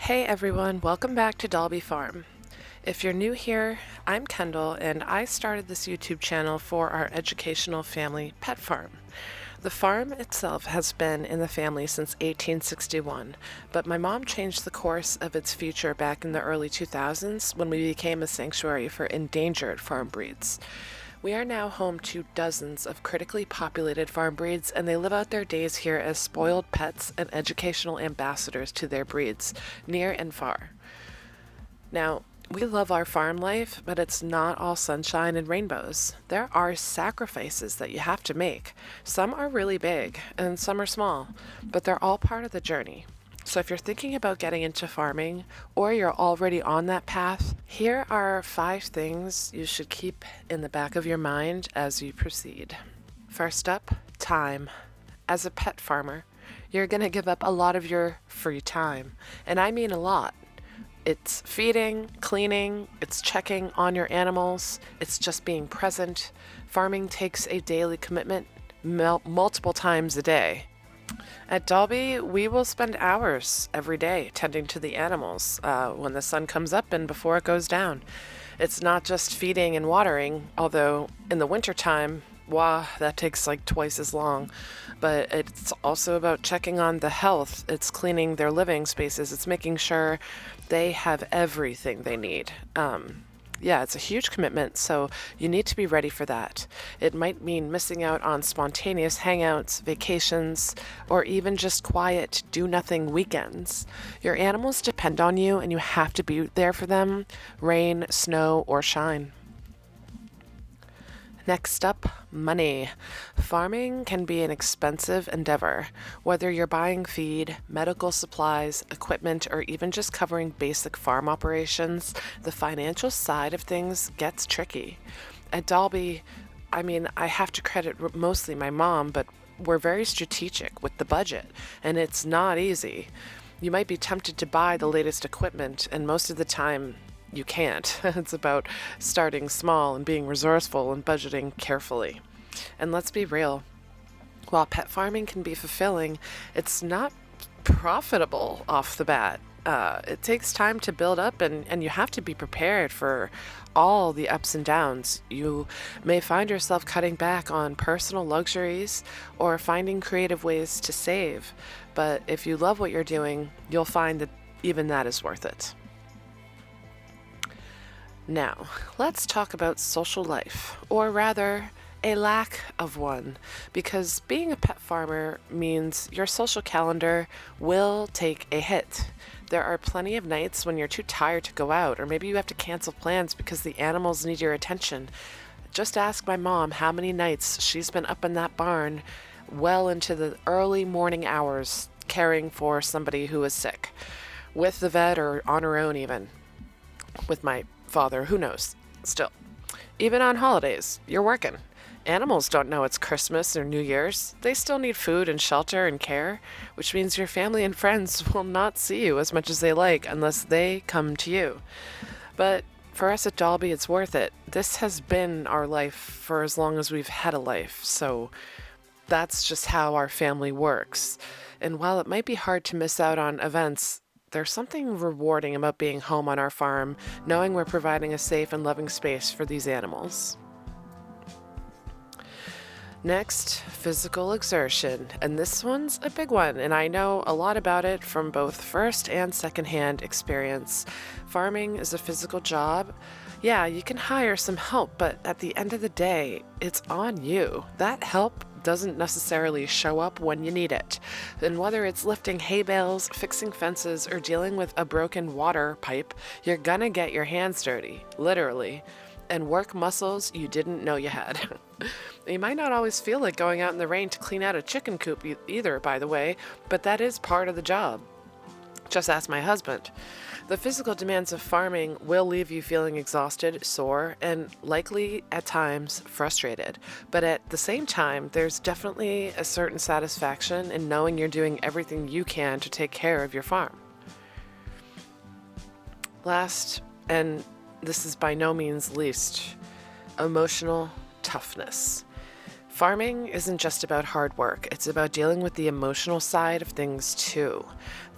Hey everyone, welcome back to Dalby Farm. If you're new here, I'm Kendall and I started this YouTube channel for our educational family pet farm. The farm itself has been in the family since 1861, but my mom changed the course of its future back in the early 2000s when we became a sanctuary for endangered farm breeds. We are now home to dozens of critically populated farm breeds, and they live out their days here as spoiled pets and educational ambassadors to their breeds, near and far. Now, we love our farm life, but it's not all sunshine and rainbows. There are sacrifices that you have to make. Some are really big, and some are small, but they're all part of the journey. So if you're thinking about getting into farming, or you're already on that path, here are 5 things you should keep in the back of your mind as you proceed. First up, time. As a pet farmer, you're going to give up a lot of your free time, and I mean a lot. It's feeding, cleaning, it's checking on your animals, it's just being present. Farming takes a daily commitment multiple times a day. At Dalby, we will spend hours every day tending to the animals when the sun comes up and before it goes down. It's not just feeding and watering, although in the wintertime, that takes like twice as long. But it's also about checking on the health. It's cleaning their living spaces. It's making sure they have everything they need. It's a huge commitment, so you need to be ready for that. It might mean missing out on spontaneous hangouts, vacations, or even just quiet, do-nothing weekends. Your animals depend on you, and you have to be there for them, rain, snow, or shine. Next up, money. Farming can be an expensive endeavor. Whether you're buying feed, medical supplies, equipment, or even just covering basic farm operations, the financial side of things gets tricky. At Dalby, I have to credit mostly my mom, but we're very strategic with the budget, and it's not easy. You might be tempted to buy the latest equipment, and most of the time, you can't. It's about starting small and being resourceful and budgeting carefully. And let's be real, while pet farming can be fulfilling, it's not profitable off the bat. It takes time to build up, and you have to be prepared for all the ups and downs. You may find yourself cutting back on personal luxuries or finding creative ways to save. But if you love what you're doing, you'll find that even that is worth it. Now, let's talk about social life, or rather, a lack of one, because being a pet farmer means your social calendar will take a hit. There are plenty of nights when you're too tired to go out, or maybe you have to cancel plans because the animals need your attention. Just ask my mom how many nights she's been up in that barn well into the early morning hours caring for somebody who is sick, with the vet or on her own even, with my father, who knows? Still, even on holidays, you're working. Animals don't know it's Christmas or New Year's. They still need food and shelter and care, which means your family and friends will not see you as much as they like unless they come to you. But for us at Dalby, it's worth it. This has been our life for as long as we've had a life, so that's just how our family works. And while it might be hard to miss out on events, there's something rewarding about being home on our farm, knowing we're providing a safe and loving space for these animals. Next, physical exertion, and this one's a big one, and I know a lot about it from both first and secondhand experience. Farming is a physical job. Yeah, you can hire some help, but at the end of the day, it's on you. That help doesn't necessarily show up when you need it. And whether it's lifting hay bales, fixing fences, or dealing with a broken water pipe, you're gonna get your hands dirty, literally, and work muscles you didn't know you had. You might not always feel like going out in the rain to clean out a chicken coop either, by the way, but that is part of the job. Just ask my husband. The physical demands of farming will leave you feeling exhausted, sore, and likely at times frustrated. But at the same time, there's definitely a certain satisfaction in knowing you're doing everything you can to take care of your farm. Last, and this is by no means least, emotional toughness. Farming isn't just about hard work, it's about dealing with the emotional side of things too.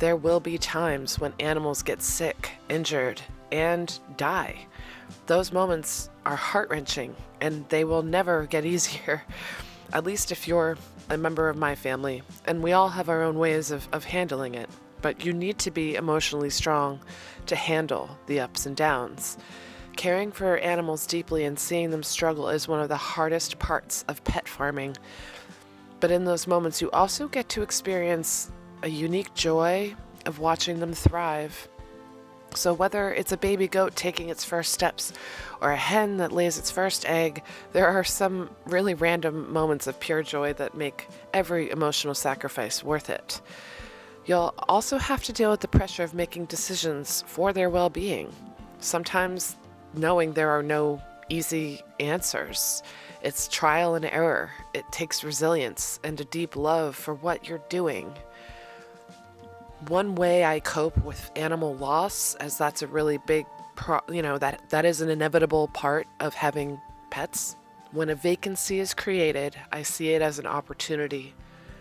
There will be times when animals get sick, injured, and die. Those moments are heart-wrenching, and they will never get easier, at least if you're a member of my family, and we all have our own ways of handling it. But you need to be emotionally strong to handle the ups and downs. Caring for animals deeply and seeing them struggle is one of the hardest parts of pet farming. But in those moments, you also get to experience a unique joy of watching them thrive. So whether it's a baby goat taking its first steps or a hen that lays its first egg, there are some really random moments of pure joy that make every emotional sacrifice worth it. You'll also have to deal with the pressure of making decisions for their well-being. Sometimes knowing there are no easy answers. It's trial and error. It takes resilience and a deep love for what you're doing. One way I cope with animal loss, as that's a really big, that is an inevitable part of having pets. When a vacancy is created, I see it as an opportunity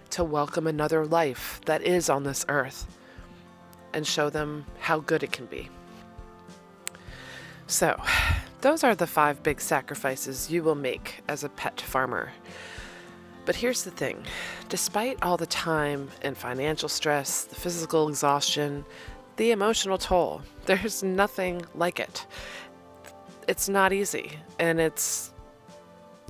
to welcome another life that is on this earth and show them how good it can be. So, those are the 5 big sacrifices you will make as a pet farmer. But here's the thing, despite all the time and financial stress, the physical exhaustion, the emotional toll, there's nothing like it. It's not easy, and it's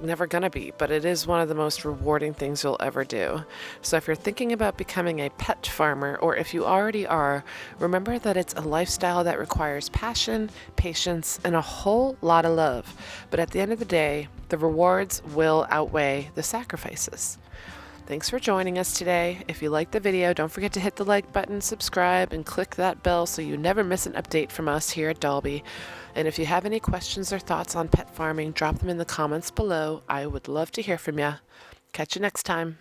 never gonna be, but it is one of the most rewarding things you'll ever do. So if you're thinking about becoming a pet farmer, or if you already are, remember that it's a lifestyle that requires passion, patience, and a whole lot of love. But at the end of the day, the rewards will outweigh the sacrifices. Thanks for joining us today. If you liked the video, don't forget to hit the like button, subscribe, and click that bell so you never miss an update from us here at Dalby. And if you have any questions or thoughts on pet farming, drop them in the comments below. I would love to hear from you. Catch you next time.